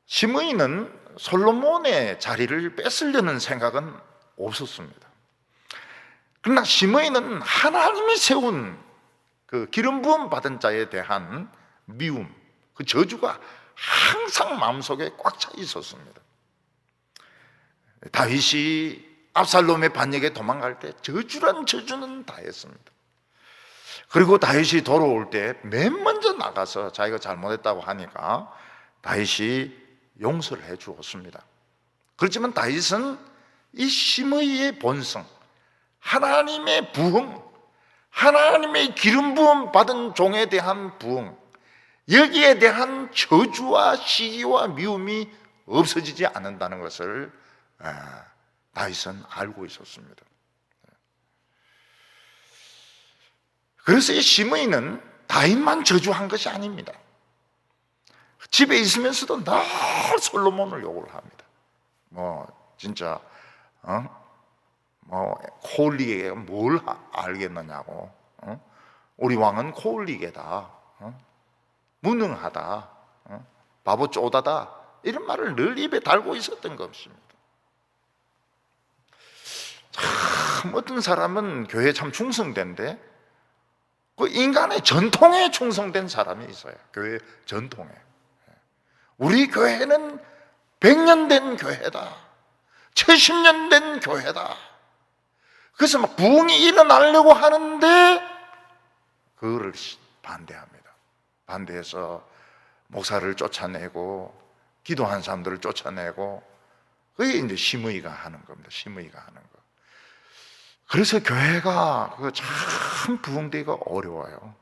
시므이는 솔로몬의 자리를 뺏으려는 생각은 없었습니다. 그러나 시므이는 하나님이 세운 그 기름 부음 받은 자에 대한 미움, 그 저주가 항상 마음속에 꽉 차 있었습니다. 다윗이 압살롬의 반역에 도망갈 때 저주란 저주는 다 했습니다. 그리고 다윗이 돌아올 때 맨 먼저 나가서 자기가 잘못했다고 하니까 다윗이 용서를 해 주었습니다. 그렇지만 다윗은 이 시므이의 본성, 하나님의 부흥, 하나님의 기름 부음 받은 종에 대한 부흥, 여기에 대한 저주와 시기와 미움이 없어지지 않는다는 것을 다윗은 알고 있었습니다. 그래서 이 시므이는 다윗만 저주한 것이 아닙니다. 집에 있으면서도 늘 솔로몬을 욕을 합니다. 진짜 코 흘리개가 뭘 알겠느냐고, 우리 왕은 코 흘리개다, 무능하다, 바보 쪼다다, 이런 말을 늘 입에 달고 있었던 것입니다. 참 어떤 사람은 교회에 참 충성된데 그 인간의 전통에 충성된 사람이 있어요. 교회 전통에. 우리 교회는 100년 된 교회다, 70년 된 교회다. 그래서 막 부흥이 일어나려고 하는데 그거를 반대합니다. 반대해서 목사를 쫓아내고 기도하는 사람들을 쫓아내고, 그게 이제 시므이가 하는 겁니다. 시므이가 하는 거. 그래서 교회가 참 부흥되기가 어려워요.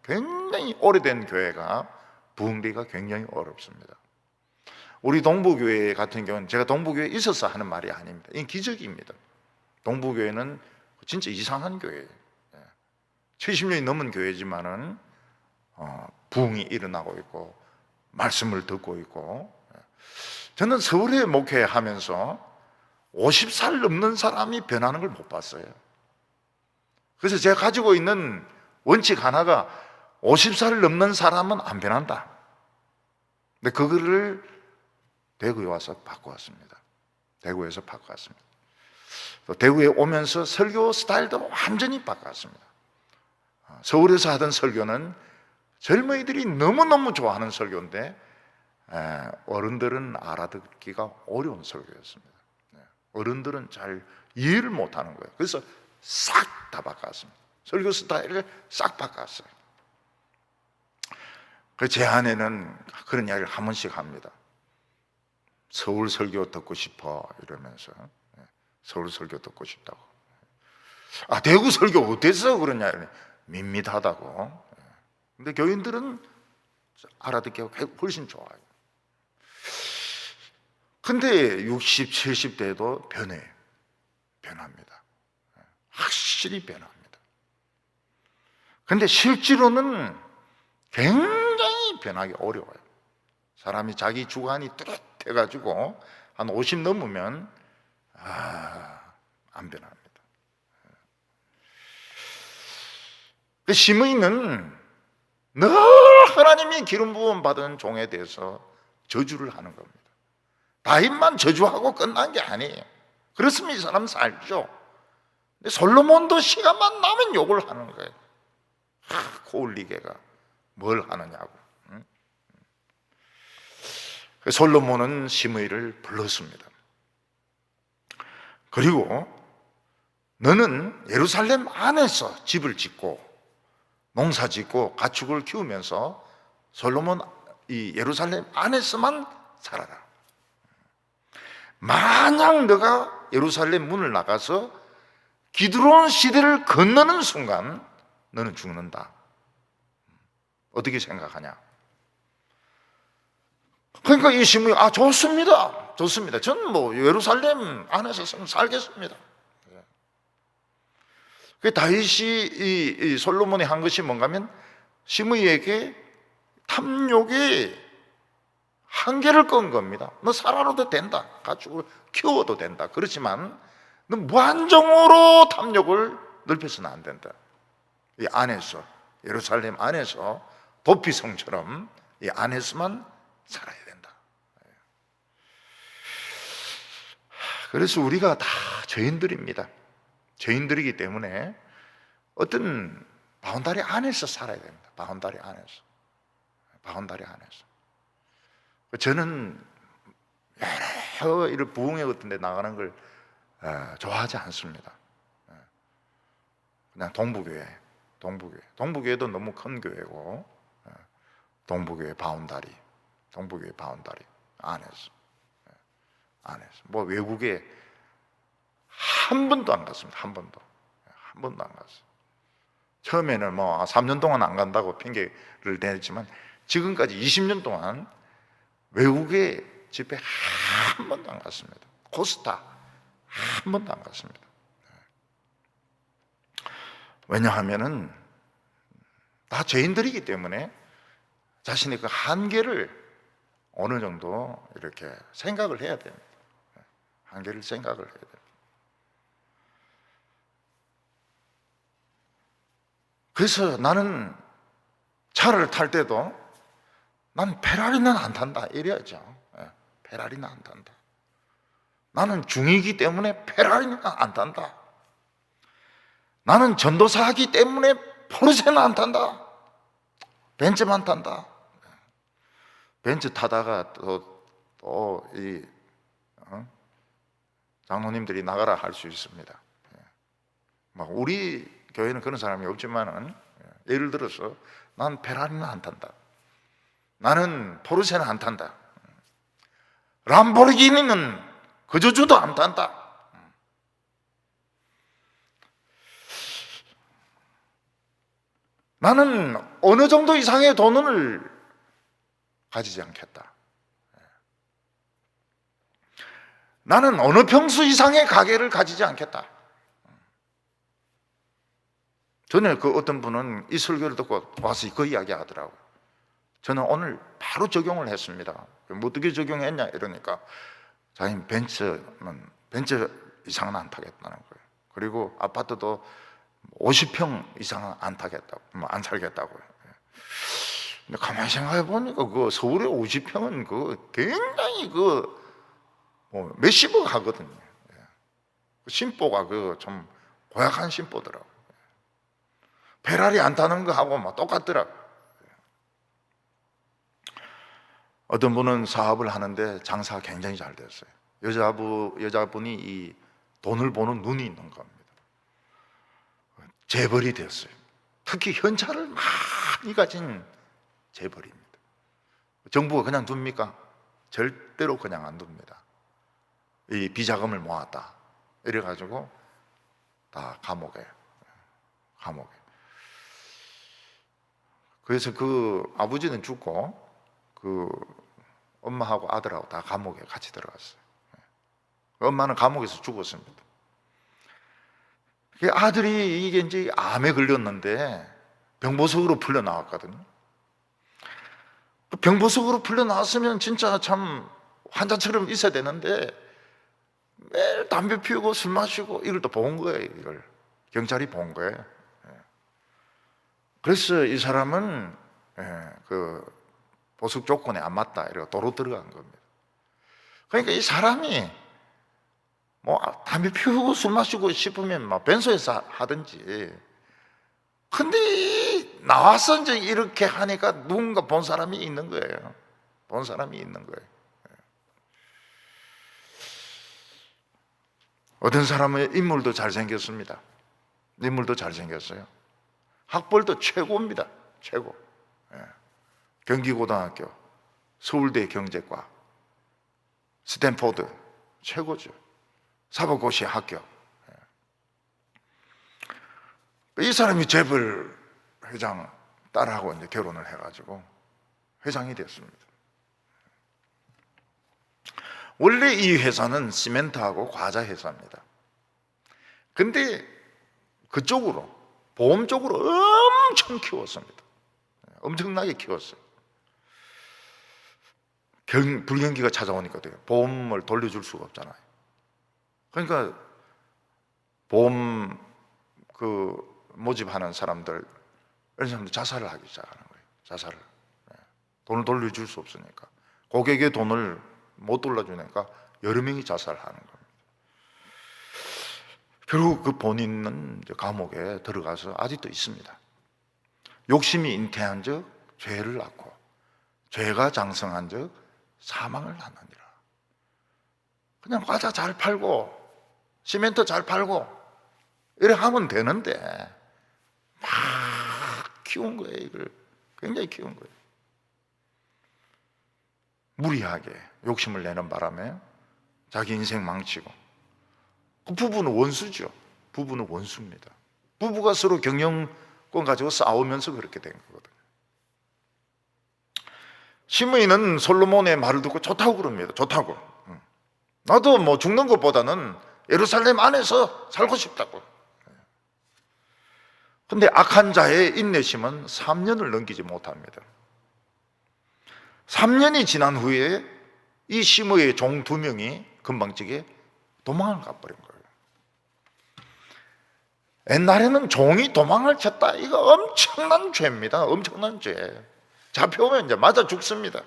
굉장히 오래된 교회가 부흥되기가 굉장히 어렵습니다. 우리 동부교회 같은 경우는 제가 동부교회에 있어서 하는 말이 아닙니다. 이건 기적입니다. 동부교회는 진짜 이상한 교회예요. 70년이 넘은 교회지만은 부흥이 일어나고 있고 말씀을 듣고 있고, 저는 서울에 목회하면서 50살 넘는 사람이 변하는 걸 못 봤어요. 그래서 제가 가지고 있는 원칙 하나가 50살 넘는 사람은 안 변한다. 근데 그거를 대구에 와서 바꿔왔습니다. 대구에서 바꿔왔습니다. 또 대구에 오면서 설교 스타일도 완전히 바꿨습니다. 서울에서 하던 설교는 젊은이들이 너무너무 좋아하는 설교인데 어른들은 알아듣기가 어려운 설교였습니다. 어른들은 잘 이해를 못하는 거예요. 그래서 싹 다 바꿨습니다. 설교 스타일을 싹 바꿨어요. 그래서 제 아내는 그런 이야기를 한 번씩 합니다. 서울 설교 듣고 싶어 이러면서. 서울 설교 듣고 싶다고. 대구 설교 어땠어? 그러냐. 밋밋하다고. 근데 교인들은 알아듣기가 훨씬 좋아요. 근데 60, 70대도 변합니다. 확실히 변합니다. 근데 실제로는 굉장히 변하기 어려워요. 사람이 자기 주관이 뚜렷해가지고 한 50 넘으면 안 변합니다. 그 시므이는 늘 하나님이 기름 부음 받은 종에 대해서 저주를 하는 겁니다. 다윗만 저주하고 끝난 게 아니에요. 그렇으면 이 사람 살죠. 근데 솔로몬도 시간만 나면 욕을 하는 거예요. 고울리게가 뭘 하느냐고. 솔로몬은 시므이를 불렀습니다. 그리고 너는 예루살렘 안에서 집을 짓고 농사 짓고 가축을 키우면서 솔로몬 이 예루살렘 안에서만 살아라. 만약 너가 예루살렘 문을 나가서 기드론 시대를 건너는 순간 너는 죽는다. 어떻게 생각하냐? 그러니까 이 시므이 좋습니다. 좋습니다. 저는 뭐 예루살렘 안에서 살겠습니다. 그 다윗이 이 솔로몬이 한 것이 뭔가 하면 시므이에게 탐욕의 한계를 건 겁니다. 너 살아도 된다. 가축을 키워도 된다. 그렇지만 너 무한정으로 탐욕을 넓혀서는 안 된다. 이 안에서 예루살렘 안에서 도피성처럼 이 안에서만 살아야 된다. 그래서 우리가 다 죄인들입니다. 죄인들이기 때문에 어떤 바운다리 안에서 살아야 됩니다. 바운다리 안에서. 저는 여러 이런 부흥회 같은 데 나가는 걸 좋아하지 않습니다. 그냥 동부교회도 너무 큰 교회고 동부교회 바운다리 안에서 뭐 외국에 한 번도 안 갔습니다. 한 번도 안 갔어요. 처음에는 뭐 3년 동안 안 간다고 핑계를 대지만 지금까지 20년 동안 외국에 집회 한 번도 안 갔습니다. 코스타 한 번도 안 갔습니다. 왜냐하면은 다 죄인들이기 때문에 자신의 그 한계를 어느 정도 이렇게 생각을 해야 됩니다. 한계를 생각을 해야 됩니다. 그래서 나는 차를 탈 때도 난 페라리는 안 탄다 이래야죠. 페라리는 안 탄다. 나는 중이기 때문에 페라리는 안 탄다. 나는 전도사이기 때문에 포르쉐는 안 탄다. 벤츠만 탄다. 벤츠 타다가 이 장로님들이 나가라 할 수 있습니다. 막 우리 교회는 그런 사람이 없지만은 예를 들어서 난 페라리는 안 탄다. 나는 포르쉐는 안 탄다. 람보르기니는 그저주도 안 탄다. 나는 어느 정도 이상의 돈을 가지지 않겠다. 나는 어느 평수 이상의 가게를 가지지 않겠다. 전에 그 어떤 분은 이 설교를 듣고 와서 그 이야기 하더라고요. 저는 오늘 바로 적용을 했습니다. 어떻게 적용했냐 이러니까 자기는 벤츠는 벤츠 이상은 안 타겠다는 거예요. 그리고 아파트도 50평 이상은 안 타겠다고, 안 살겠다고요. 근데 가만히 생각해 보니까 그 서울의 50평은 그 굉장히 몇십억 하거든요. 심보가 좀 고약한 심보더라고. 페라리 안 타는 거 하고 막 똑같더라고. 어떤 분은 사업을 하는데 장사가 굉장히 잘 됐어요. 여자분이 이 돈을 보는 눈이 있는 겁니다. 재벌이 됐어요. 특히 현찰을 많이 가진 재벌입니다. 정부가 그냥 둡니까? 절대로 그냥 안 둡니다. 이 비자금을 모았다 이래가지고 다 감옥에. 그래서 그 아버지는 죽고 그 엄마하고 아들하고 다 감옥에 같이 들어갔어요. 엄마는 감옥에서 죽었습니다. 아들이 이게 이제 암에 걸렸는데 병보석으로 풀려 나왔거든요. 병보석으로 풀려 나왔으면 진짜 참 환자처럼 있어야 되는데 매일 담배 피우고 술 마시고 이걸 또 본 거예요. 이걸 경찰이 본 거예요. 그래서 이 사람은 그 보석 조건에 안 맞다 이러고 도로 들어간 겁니다. 그러니까 이 사람이 뭐 담배 피우고 술 마시고 싶으면 막 변소에서 하든지, 근데 나와서 이제 이렇게 하니까 누군가 본 사람이 있는 거예요. 본 사람이 있는 거예요. 어떤 사람은 인물도 잘생겼습니다. 인물도 잘생겼어요. 학벌도 최고입니다. 최고. 경기고등학교, 서울대 경제과, 스탠포드 최고죠. 사법고시 학교. 이 사람이 재벌 회장 딸하고 이제 결혼을 해가지고 회장이 됐습니다. 원래 이 회사는 시멘트하고 과자 회사입니다. 근데 그쪽으로, 보험 쪽으로 엄청 키웠습니다. 엄청나게 키웠어요. 불경기가 찾아오니까 돼요. 보험을 돌려줄 수가 없잖아요. 그러니까 보험 모집하는 사람들, 이런 사람들 자살을 하기 시작하는 거예요. 자살을. 돈을 돌려줄 수 없으니까. 고객의 돈을 못 돌려주니까 여러 명이 자살하는 겁니다. 결국 그 본인은 감옥에 들어가서 아직도 있습니다. 욕심이 잉태한 적 죄를 낳고, 죄가 장성한 적 사망을 낳느니라. 그냥 과자 잘 팔고 시멘트 잘 팔고 이렇게 하면 되는데 막 키운 거예요. 이걸 굉장히 키운 거예요. 무리하게 욕심을 내는 바람에 자기 인생 망치고. 그 부부는 원수죠. 부부는 원수입니다. 부부가 서로 경영권 가지고 싸우면서 그렇게 된 거거든요. 시므이는 솔로몬의 말을 듣고 좋다고 그럽니다. 좋다고. 나도 뭐 죽는 것보다는 예루살렘 안에서 살고 싶다고. 근데 악한 자의 인내심은 3년을 넘기지 못합니다. 3년이 지난 후에 이 시므이의 종 2명이 금방지게 도망을 가버린 거예요. 옛날에는 종이 도망을 쳤다, 이거 엄청난 죄입니다. 엄청난 죄. 잡혀오면 이제 맞아 죽습니다.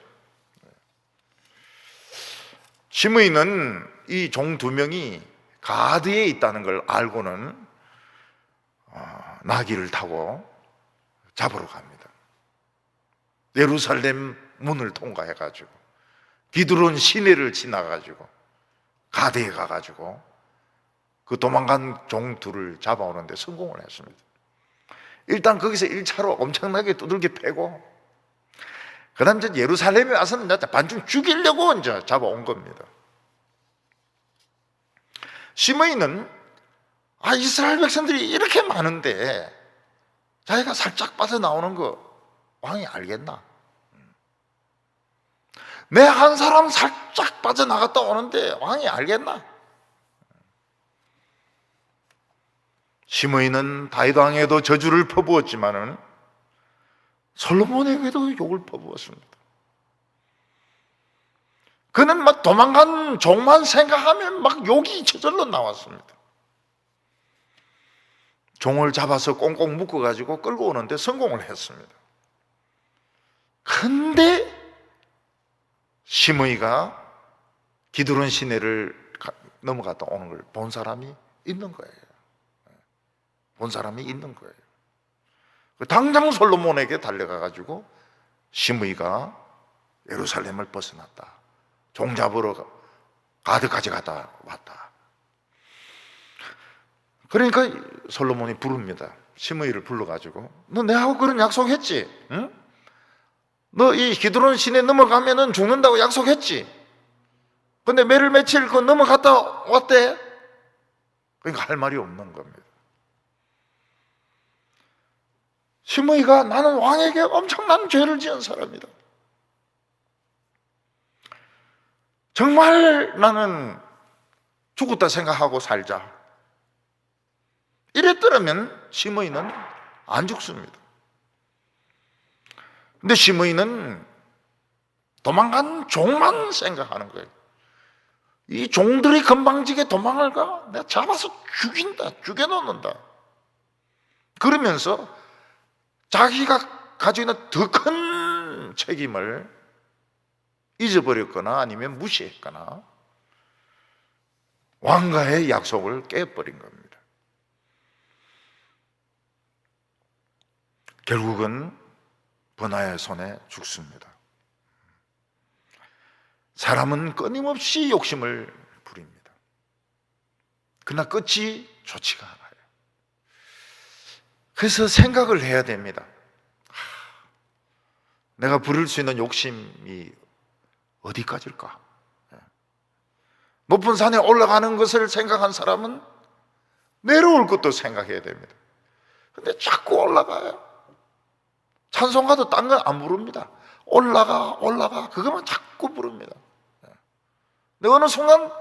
시므이는 이 종 2명이 가드에 있다는 걸 알고는 나귀를 타고 잡으러 갑니다. 예루살렘 문을 통과해가지고 비두론 시내를 지나가지고 가드에 가가지고 그 도망간 종 2를 잡아오는데 성공을 했습니다. 일단 거기서 1차로 엄청나게 두들겨 패고, 그 다음 이제 예루살렘에 와서는 이제 반쯤 죽이려고 이제 잡아온 겁니다. 시므이는 이스라엘 백성들이 이렇게 많은데 자기가 살짝 빠져나오는 거 왕이 알겠나? 내 한 사람 살짝 빠져나갔다 오는데 왕이 알겠나? 시므이는 다윗 왕에도 저주를 퍼부었지만은 솔로몬에게도 욕을 퍼부었습니다. 그는 막 도망간 종만 생각하면 막 욕이 저절로 나왔습니다. 종을 잡아서 꽁꽁 묶어가지고 끌고 오는데 성공을 했습니다. 근데 시므이가 기드론 시내를 넘어갔다 오는 걸 본 사람이 있는 거예요. 본 사람이 있는 거예요. 당장 솔로몬에게 달려가가지고 시므이가 예루살렘을 벗어났다. 종 잡으러 가드까지 갔다 왔다. 그러니까 솔로몬이 부릅니다. 시므이를 불러가지고, 너 내하고 그런 약속했지? 응? 너 이 기드론 시내 넘어가면은 죽는다고 약속했지? 근데 매일 며칠 그 넘어갔다 왔대? 그러니까 할 말이 없는 겁니다. 시므이가 나는 왕에게 엄청난 죄를 지은 사람이다. 정말 나는 죽었다 생각하고 살자. 이랬더라면 시므이는 안 죽습니다. 근데 시므이는 도망간 종만 생각하는 거예요. 이 종들이 건방지게 도망을 가? 내가 잡아서 죽인다, 죽여놓는다. 그러면서 자기가 가지고 있는 더 큰 책임을 잊어버렸거나 아니면 무시했거나 왕과의 약속을 깨버린 겁니다. 결국은 번화의 손에 죽습니다. 사람은 끊임없이 욕심을 부립니다. 그러나 끝이 좋지가 않아요. 그래서 생각을 해야 됩니다. 내가 부릴 수 있는 욕심이 어디까지일까? 높은 산에 올라가는 것을 생각한 사람은 내려올 것도 생각해야 됩니다. 근데 자꾸 올라가요. 찬송가도 딴 건 안 부릅니다. 올라가 그것만 자꾸 부릅니다. 근데 어느 순간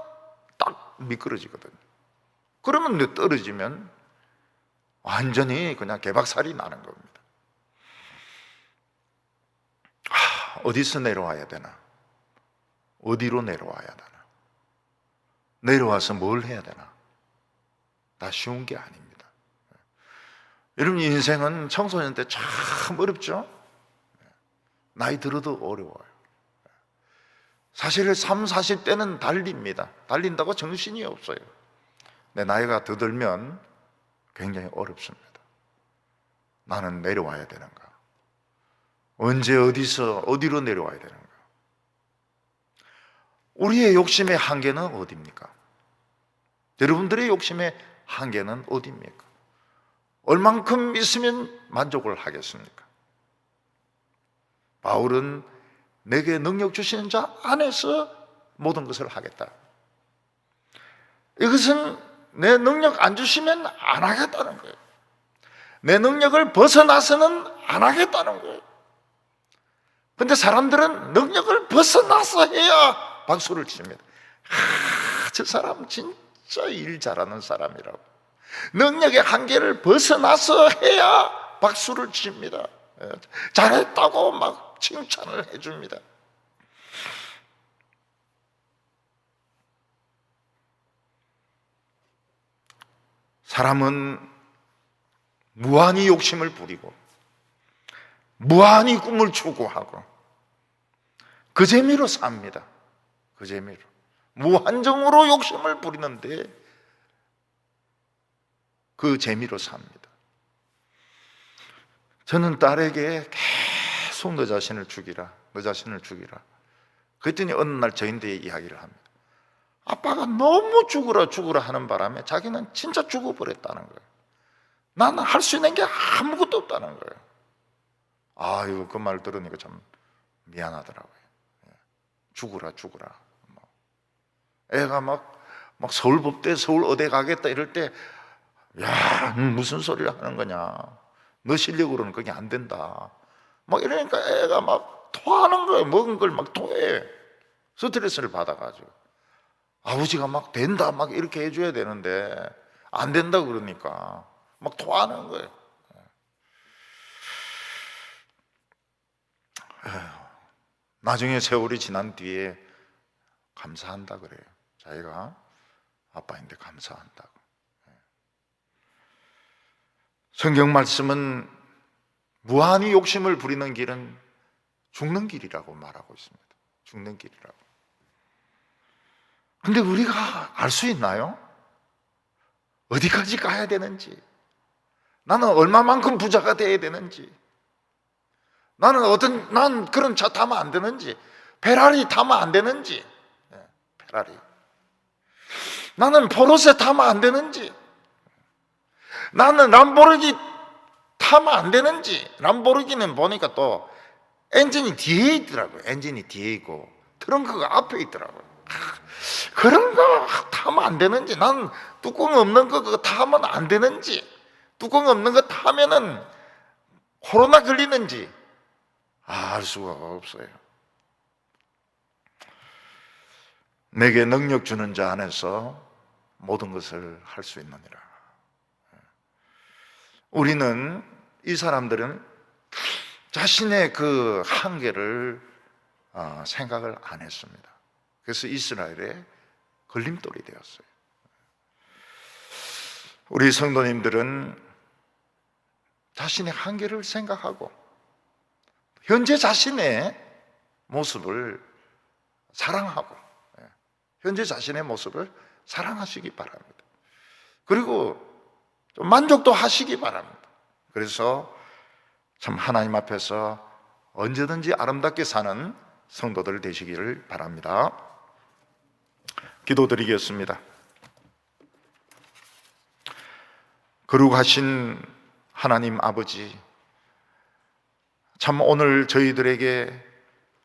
딱 미끄러지거든요. 그러면 내 떨어지면 완전히 그냥 개박살이 나는 겁니다. 어디서 내려와야 되나? 어디로 내려와야 되나? 내려와서 뭘 해야 되나? 다 쉬운 게 아닙니다. 여러분, 인생은 청소년 때 참 어렵죠? 나이 들어도 어려워요. 사실 30, 40대는 달립니다. 달린다고 정신이 없어요. 내 나이가 더 들면 굉장히 어렵습니다. 나는 내려와야 되는가? 언제 어디서 어디로 내려와야 되는가? 우리의 욕심의 한계는 어디입니까? 여러분들의 욕심의 한계는 어디입니까? 얼만큼 있으면 만족을 하겠습니까? 바울은 내게 능력 주시는 자 안에서 모든 것을 하겠다. 이것은 내 능력 안 주시면 안 하겠다는 거예요. 내 능력을 벗어나서는 안 하겠다는 거예요. 근데 사람들은 능력을 벗어나서 해야 박수를 칩니다. 저 사람 진짜 일 잘하는 사람이라고. 능력의 한계를 벗어나서 해야 박수를 칩니다. 잘했다고 막 칭찬을 해줍니다. 사람은 무한히 욕심을 부리고 무한히 꿈을 추구하고 그 재미로 삽니다. 그 재미로 무한정으로 욕심을 부리는데 그 재미로 삽니다. 저는 딸에게 계속 너 자신을 죽이라, 너 자신을 죽이라. 그랬더니 어느 날 저희한테 이야기를 합니다. 아빠가 너무 죽으라 하는 바람에 자기는 진짜 죽어버렸다는 거예요. 나는 할 수 있는 게 아무것도 없다는 거예요. 아유, 그 말 들으니까 참 미안하더라고요. 죽으라. 애가 막 서울법대 서울 어디 가겠다 이럴 때, 야, 무슨 소리를 하는 거냐. 너 실력으로는 그게 안 된다. 막 이러니까 애가 막 토하는 거예요. 먹은 걸 막 토해. 스트레스를 받아가지고. 아버지가 막 된다 막 이렇게 해줘야 되는데 안 된다 그러니까 막 토하는 거예요. 나중에 세월이 지난 뒤에 감사한다 그래요. 자기가 아빠인데 감사한다고. 성경 말씀은 무한히 욕심을 부리는 길은 죽는 길이라고 말하고 있습니다. 죽는 길이라고. 근데 우리가 알 수 있나요? 어디까지 가야 되는지, 나는 얼마만큼 부자가 돼야 되는지, 난 그런 차 타면 안 되는지, 페라리 타면 안 되는지, 페라리. 나는 포르쉐 타면 안 되는지, 나는 람보르기 타면 안 되는지. 람보르기는 보니까 또 엔진이 뒤에 있더라고요. 엔진이 뒤에 있고 트렁크가 앞에 있더라고요. 그런 거 타면 안 되는지, 난 뚜껑 없는 거 그거 타면 안 되는지, 뚜껑 없는 거 타면은 코로나 걸리는지 알 수가 없어요. 내게 능력 주는 자 안에서 모든 것을 할 수 있느니라. 우리는, 이 사람들은 자신의 그 한계를 생각을 안 했습니다. 그래서 이스라엘의 걸림돌이 되었어요. 우리 성도님들은 자신의 한계를 생각하고 현재 자신의 모습을 사랑하고, 현재 자신의 모습을 사랑하시기 바랍니다. 그리고 좀 만족도 하시기 바랍니다. 그래서 참 하나님 앞에서 언제든지 아름답게 사는 성도들 되시기를 바랍니다. 기도드리겠습니다. 거룩하신 하나님 아버지, 참 오늘 저희들에게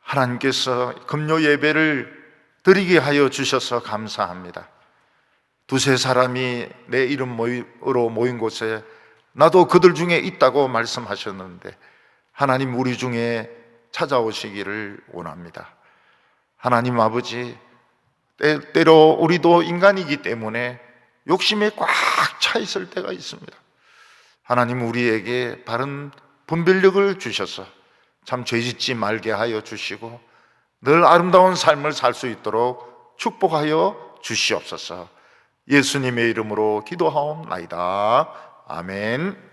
하나님께서 금요 예배를 드리게 하여 주셔서 감사합니다. 두세 사람이 내 이름으로 모인 곳에 나도 그들 중에 있다고 말씀하셨는데, 하나님 우리 중에 찾아오시기를 원합니다. 하나님 아버지, 때로 우리도 인간이기 때문에 욕심에 꽉 차 있을 때가 있습니다. 하나님 우리에게 바른 분별력을 주셔서 참 죄짓지 말게 하여 주시고 늘 아름다운 삶을 살 수 있도록 축복하여 주시옵소서. 예수님의 이름으로 기도하옵나이다. 아멘.